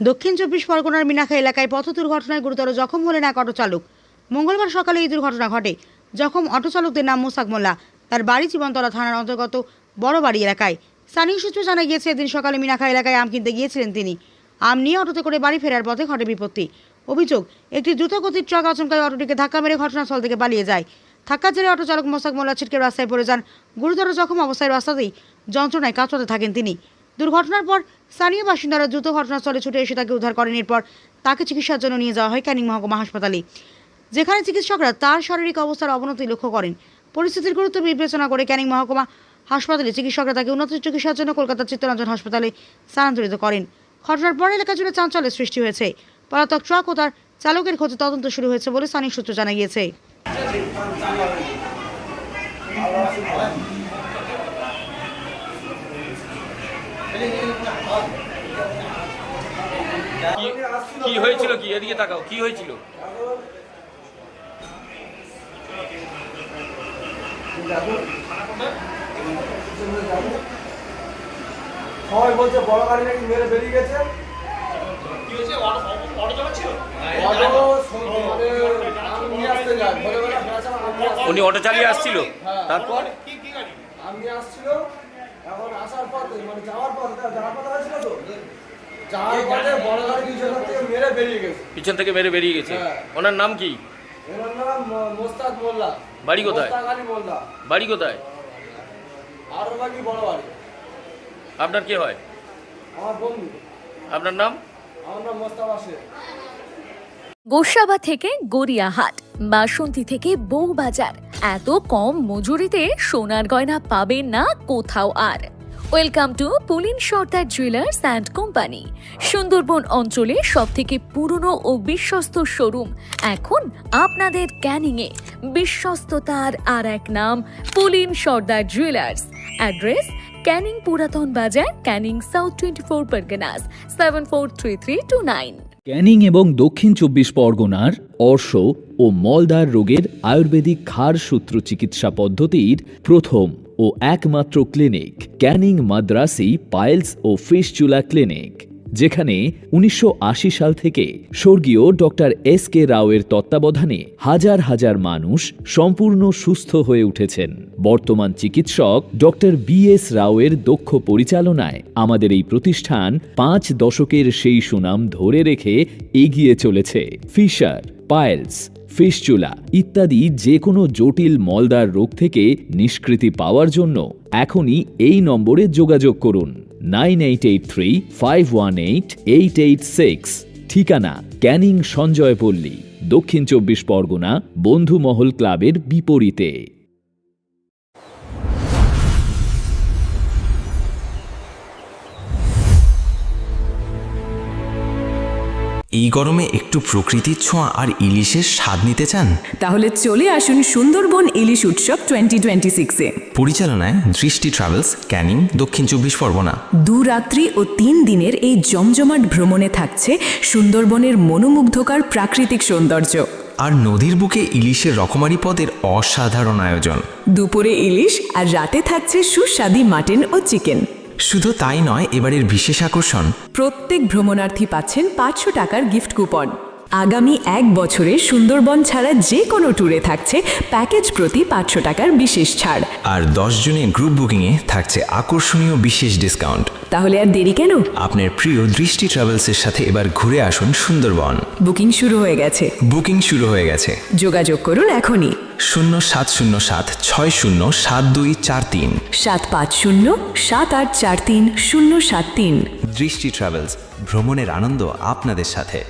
দক্ষিণ চব্বিশ পরগনার মিনাখা এলাকায় পথ দুর্ঘটনায় গুরুতর জখম হলেন এক অটো চালক। মঙ্গলবার সকালে এই দুর্ঘটনা ঘটে। জখম অটো চালকদের নাম মোসাক মোল্লা। তার বাড়ি জীবনতলা থানার অন্তর্গত বড়বাড়ি এলাকায়। স্থানীয় সূত্রে জানা গিয়েছে, এদিন সকালে মিনাখা এলাকায় আম কিনতে গিয়েছিলেন তিনি। আম নিয়ে অটোতে করে বাড়ি ফেরার পথে ঘটে বিপত্তি। অভিযোগ, একটি দ্রুতগতির ট্রাক আচমকায় অটোটিকে ধাক্কা মেরে ঘটনাস্থল থেকে পালিয়ে যায়। ধাক্কা জেরে অটো চালক মোসাক মোল্লা ছিটকে রাস্তায় পড়ে যান। গুরুতর জখম অবস্থায় রাস্তাতেই যন্ত্রণায় কাতরাতে থাকেন তিনি। দুর্ঘটনার পর স্থানীয় বাসিন্দারা দ্রুত ঘটনাস্থলে ছুটে এসে তাকে উদ্ধার করেন। এরপর তাকে চিকিৎসার জন্য নিয়ে যাওয়া হয় ক্যানিং মহকুমা হাসপাতালে, যেখানে চিকিৎসকরা তার শারীরিক অবস্থার অবনতি লক্ষ্য করেন। পরিস্থিতির গুরুত্ব বিবেচনা করে ক্যানিং মহকুমা হাসপাতালে চিকিৎসকরা তাকে উন্নত চিকিৎসার জন্য কলকাতার চিত্তরঞ্জন হাসপাতালে স্থানান্তরিত করেন। ঘটনার পর এলাকা জুড়ে চাঞ্চল্যের সৃষ্টি হয়েছে। পলাতক ট্রাক ও তার চালকের খোঁজে তদন্ত শুরু হয়েছে বলে স্থানীয় সূত্র জানা গিয়েছে। কি হয়েছিল? কি এদিকে তাকাও, কি হয়েছিল? সবাই বলছে বড় গাড়ি নাকি মেরে বেরিয়ে গেছে। কি হয়েছে? অটো চালাচ্ছিল? উনি অটো চালিয়ে আসছিল, তারপর আমি আসছিল, এখন আসার পথে মানে যাওয়ার পথে হয়েছিল তো, যাওয়ার পথে বড় গাড়ি পিছন থেকে মেরে বেরিয়ে গেছে। পিছন থেকে মেরে বেরিয়ে গেছে। ওনার নাম কি? ওনার নাম মোস্তাক মোল্লা। বাড়ি কোথায়? মোস্তাক আলী মোল্লা। বাড়ি কোথায়? আরো বাকি বড় বাড়ি। আপনার কে হয়? আমার বন্ধু। আপনার নাম? আমার নাম মোস্তাক আসে। গোসাবা থেকে গড়িয়াহাট, বাসন্তী থেকে বউবাজার, এত কম মজুরিতে সোনার গয়না পাবেন না কোথাও আর। Welcome to Pulin Sardar Jewellers and Company. Sundarban অঞ্চলে সবথেকে পুরনো ও বিশ্বস্ত শোরুম এখন আপনাদের ক্যানিংয়ে। বিশ্বস্ততার আর এক নাম পুলিন সর্দার জুয়েলার্স। অ্যাড্রেস ক্যানিং পুরাতন বাজার, ক্যানিং সাউথ 24 পরগনাস 743329। ক্যানিং এবং দক্ষিণ চব্বিশ পরগনার অর্শ ও মলদ্বার রোগের আয়ুর্বেদিক ক্ষার সূত্র চিকিৎসা পদ্ধতির প্রথম ও একমাত্র ক্লিনিক ক্যানিং মাদ্রাসি পাইলস ও ফিস্টুলা ক্লিনিক, যেখানে 1980 সাল থেকে স্বর্গীয় ডক্টর এস.কে. রাওয়ের তত্ত্বাবধানে হাজার হাজার মানুষ সম্পূর্ণ সুস্থ হয়ে উঠেছেন। বর্তমান চিকিৎসক ডক্টর বি.এস. রাওয়ের দক্ষ পরিচালনায় আমাদের এই প্রতিষ্ঠান 5 দশকের সেই সুনাম ধরে রেখে এগিয়ে চলেছে। ফিশার, পাইলস, ফিস্টুলা ইত্যাদি যে কোনো জটিল মলদ্বার রোগ থেকে নিষ্কৃতি পাওয়ার জন্য এখনই এই নম্বরে যোগাযোগ করুন 9883518886। ঠিকানা ক্যানিং সঞ্জয়পল্লী, দক্ষিণ চব্বিশ পরগনা, বন্ধুমহল ক্লাবের বিপরীতে। এই গরমে একটু প্রকৃতির ছোঁয়া আর ইলিশের স্বাদ নিতে চান? তাহলে চলে আসুন সুন্দরবন ইলিশ উৎসব 2026-এ। পরিচালনায় দৃষ্টি ট্রাভেলস, ক্যানিং, দক্ষিণ চব্বিশ পরগনা। 2 রাত্রি ও 3 দিনের এই জমজমাট ভ্রমণে থাকছে সুন্দরবনের মনোমুগ্ধকর প্রাকৃতিক সৌন্দর্য আর নদীর বুকে ইলিশের রকমারি পদের অসাধারণ আয়োজন। দুপুরে ইলিশ আর রাতে থাকছে সুস্বাদু মাটন ও চিকেন। শুধু তাই নয়, এবারের বিশেষ আকর্ষণ, প্রত্যেক ভ্রমণার্থী পাচ্ছেন 500 টাকার গিফট কুপন। আগামী 1 বছরে সুন্দরবন ছাড়া যে কোনো ট্যুরে থাকছে প্যাকেজ প্রতি 500 টাকার বিশেষ ছাড়। আর 10 জনের গ্রুপ বুকিংয়ে থাকছে আকর্ষণীয় বিশেষ ডিসকাউন্ট। তাহলে আর দেরি কেন? আপনার প্রিয় দৃষ্টি ট্রাভেলসের সাথে এবার ঘুরে আসুন সুন্দরবন। বুকিং শুরু হয়ে গেছে। যোগাযোগ করুন এখনই 0707607243 7507843 073। দৃষ্টি ট্রাভেলস, ভ্রমণের আনন্দ আপনাদের সাথে।